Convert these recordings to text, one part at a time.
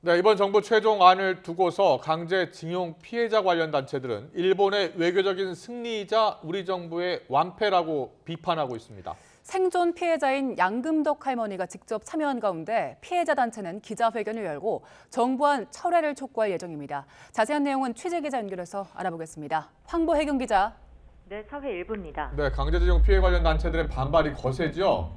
네, 이번 정부 최종안을 두고서 강제징용 피해자 관련 단체들은 일본의 외교적인 승리이자 우리 정부의 완패라고 비판하고 있습니다. 생존 피해자인 양금덕 할머니가 직접 참여한 가운데 피해자 단체는 기자회견을 열고 정부안 철회를 촉구할 예정입니다. 자세한 내용은 취재기자 연결해서 알아보겠습니다. 황보혜경 기자. 네, 사회 일부입니다. 네, 강제징용 피해 관련 단체들의 반발이 거세죠?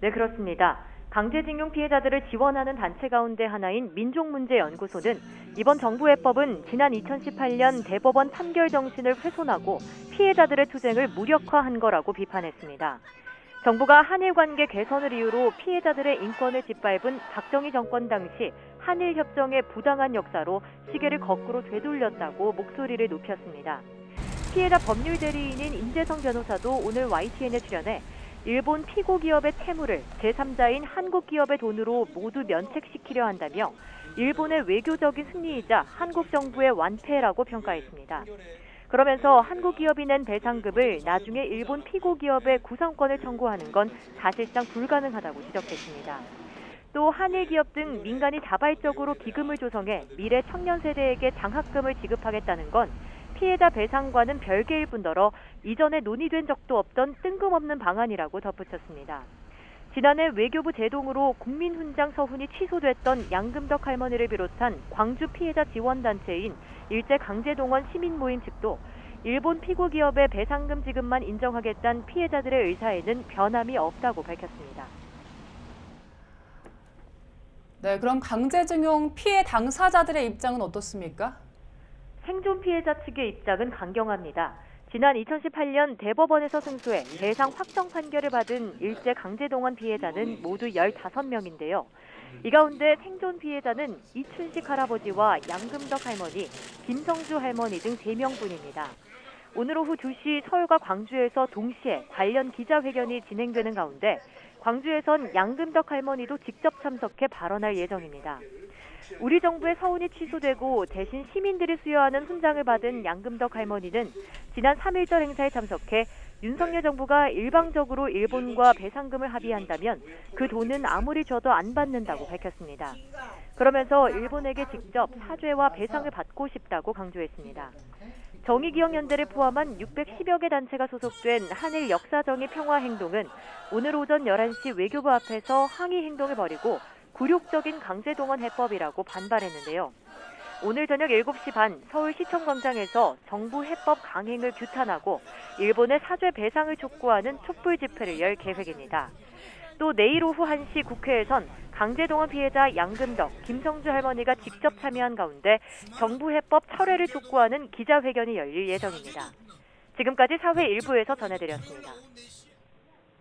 네, 그렇습니다. 강제징용 피해자들을 지원하는 단체 가운데 하나인 민족문제연구소는 이번 정부 해법은 지난 2018년 대법원 판결 정신을 훼손하고 피해자들의 투쟁을 무력화한 거라고 비판했습니다. 정부가 한일 관계 개선을 이유로 피해자들의 인권을 짓밟은 박정희 정권 당시 한일 협정의 부당한 역사로 시계를 거꾸로 되돌렸다고 목소리를 높였습니다. 피해자 법률 대리인인 임재성 변호사도 오늘 YTN에 출연해 일본 피고 기업의 채무를 제3자인 한국 기업의 돈으로 모두 면책시키려 한다며 일본의 외교적인 승리이자 한국 정부의 완패라고 평가했습니다. 그러면서 한국 기업이 낸 배상금을 나중에 일본 피고 기업의 구상권을 청구하는 건 사실상 불가능하다고 지적했습니다. 또 한일 기업 등 민간이 자발적으로 기금을 조성해 미래 청년 세대에게 장학금을 지급하겠다는 건 피해자 배상과는 별개일 뿐더러 이전에 논의된 적도 없던 뜬금없는 방안이라고 덧붙였습니다. 지난해 외교부 제동으로 국민훈장 서훈이 취소됐던 양금덕 할머니를 비롯한 광주 피해자 지원단체인 일제강제동원 시민모임 측도 일본 피고 기업의 배상금 지급만 인정하겠다는 피해자들의 의사에는 변함이 없다고 밝혔습니다. 네, 그럼 강제징용 피해 당사자들의 입장은 어떻습니까? 생존 피해자 측의 입장은 강경합니다. 지난 2018년 대법원에서 승소해 배상 확정 판결을 받은 일제 강제동원 피해자는 모두 15명인데요. 이 가운데 생존 피해자는 이춘식 할아버지와 양금덕 할머니, 김성주 할머니 등 3명뿐입니다. 오늘 오후 2시 서울과 광주에서 동시에 관련 기자회견이 진행되는 가운데 광주에선 양금덕 할머니도 직접 참석해 발언할 예정입니다. 우리 정부의 서훈이 취소되고 대신 시민들이 수여하는 훈장을 받은 양금덕 할머니는 지난 3.1절 행사에 참석해 윤석열 정부가 일방적으로 일본과 배상금을 합의한다면 그 돈은 아무리 줘도 안 받는다고 밝혔습니다. 그러면서 일본에게 직접 사죄와 배상을 받고 싶다고 강조했습니다. 정의기억연대를 포함한 610여 개 단체가 소속된 한일 역사정의 평화행동은 오늘 오전 11시 외교부 앞에서 항의 행동을 벌이고 굴욕적인 강제동원 해법이라고 반발했는데요. 오늘 저녁 7시 반 서울시청광장에서 정부 해법 강행을 규탄하고 일본의 사죄 배상을 촉구하는 촛불 집회를 열 계획입니다. 또 내일 오후 1시 국회에선 강제동원 피해자 양금덕, 김성주 할머니가 직접 참여한 가운데 정부 해법 철회를 촉구하는 기자회견이 열릴 예정입니다. 지금까지 사회 일부에서 전해드렸습니다.